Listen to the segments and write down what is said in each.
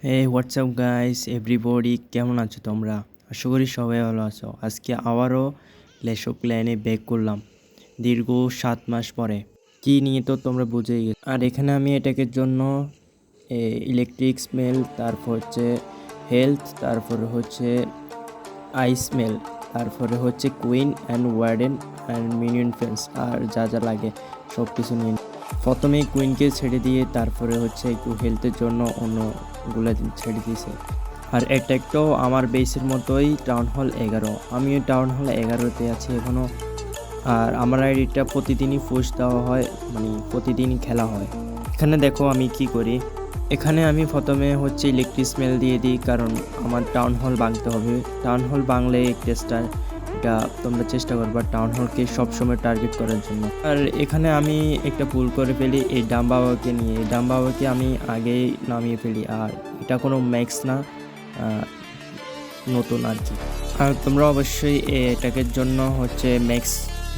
হে WhatsApp guys everybody, কেমন আছো তোমরা? আশা করি সবাই ভালো আছো। আজকে আবারও ক্ল্যাশ অফ ক্ল্যানে ব্যাক করলাম দীর্ঘ 7 মাস পরে। কি নিয়ে তো তোমরা বুঝেই গেছো। আর এখানে আমি এটাকের জন্য ইলেকট্রিক স্মেল, তারপর হচ্ছে হেলথ, তারপরে হচ্ছে আইস স্মেল, তারপরে হচ্ছে queen and warden and minion ফেন্স আর যা যা লাগে সব কিছু নিয়ে প্রথমেই কুইনকে ছেড়ে দিয়ে তারপরে হচ্ছে একটু হেলথের জন্য অন্যগুলো ছেড়ে দিয়েছে। আর অ্যাটাকটাও আমার বেসের মতোই টাউন হল 11, আমিও টাউন হল 11তে আছি এখনও। আর আমার আইডিটা প্রতিদিনই পোস্ট দেওয়া হয়, মানে প্রতিদিনই খেলা হয়। এখানে দেখো আমি কি করি। এখানে আমি প্রথমে হচ্ছে ইলেকট্রিক স্মেল দিয়ে দিই, কারণ আমার টাউন হল ভাঙতে হবে। টাউন হল ভাঙলে টেস্টার, এটা তোমরা চেষ্টা করবা টাউন হলকে সবসময় টার্গেট করার জন্য। আর এখানে আমি একটা ভুল করে ফেলি এই ডাম বাবাকে নিয়ে। এই ডাম বাবাকে আমি আগেই নামিয়ে ফেলি, আর এটা কোনো ম্যাক্স না, নতুন আর কি। আর তোমরা অবশ্যই এটাকের জন্য হচ্ছে ম্যাক্স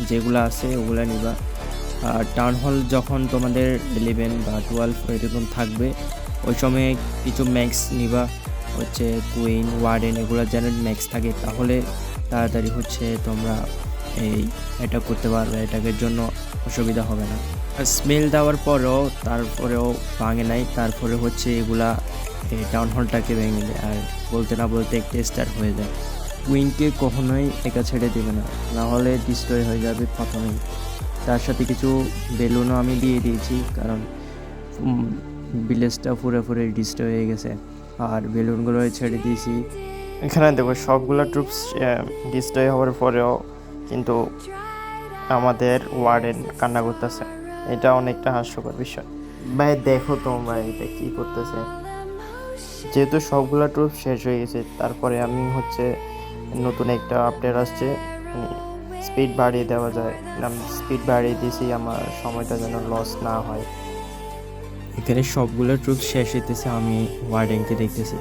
যেগুলো আছে ওগুলো নিবা। আর টাউন হল যখন তোমাদের 11 বা 12 এরকম থাকবে, ওই সময় কিছু ম্যাক্স নিবা, হচ্ছে কুইন ওয়ার্ডেন এগুলো যেন ম্যাক্স থাকে, তাহলে তাড়াতাড়ি হচ্ছে তোমরা এটা করতে পারবে, এটাকের জন্য অসুবিধা হবে না। আর স্মেল দেওয়ার পরেও তারপরেও ভাঙে নাই, তারপরে হচ্ছে এগুলা এই টাউন হলটাকে ভেঙে দেয়, আর বলতে না বলতে একটা স্টার হয়ে যায়। কুইনকে কখনোই একা ছেড়ে দেবে না, না হলে ডিস্ট্রয় হয়ে যাবে প্রথমেই। তার সাথে কিছু বেলুনও আমি দিয়ে দিয়েছি, কারণ ভিলেজটা পুরোপুরি ডিস্ট্রয় হয়ে গেছে। আর বেলুনগুলো ছেড়ে দিয়েছি। এখানে দেখো সবগুলো ট্রুপস ডিস্ট্রয় হওয়ার পরেও কিন্তু আমাদের ওয়ার্ডেন কান্না করতেছে। এটা অনেকটা হাস্যকর বিষয়। ভাই দেখো তোমরা এটা কি করতেছে। যেহেতু সবগুলো ট্রুপ শেষ হয়ে গেছে, তারপরে আমি হচ্ছে নতুন একটা আপডেট আসছে, স্পিড বাড়িয়ে দেওয়া যায়। আমি স্পিড বাড়িয়ে দিয়েছি, আমার সময়টা যেন লস না হয়। এখানে সবগুলো ট্রুপ শেষ হইতেছে, আমি ওয়ার্ডেনকে দেখতেছি।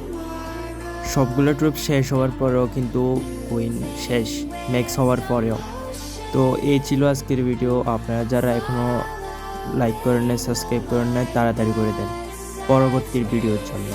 সবগুলো ট্রুপ শেষ হওয়ার পরেও কিন্তু কুইন শেষ, ম্যাক্স হওয়ার পরেও। তো এই ছিল আজকের ভিডিও। আপনারা যারা এখনও লাইক করেন নাই, সাবস্ক্রাইব করেন নাই, তাড়াতাড়ি করে দেন পরবর্তী ভিডিওর জন্য।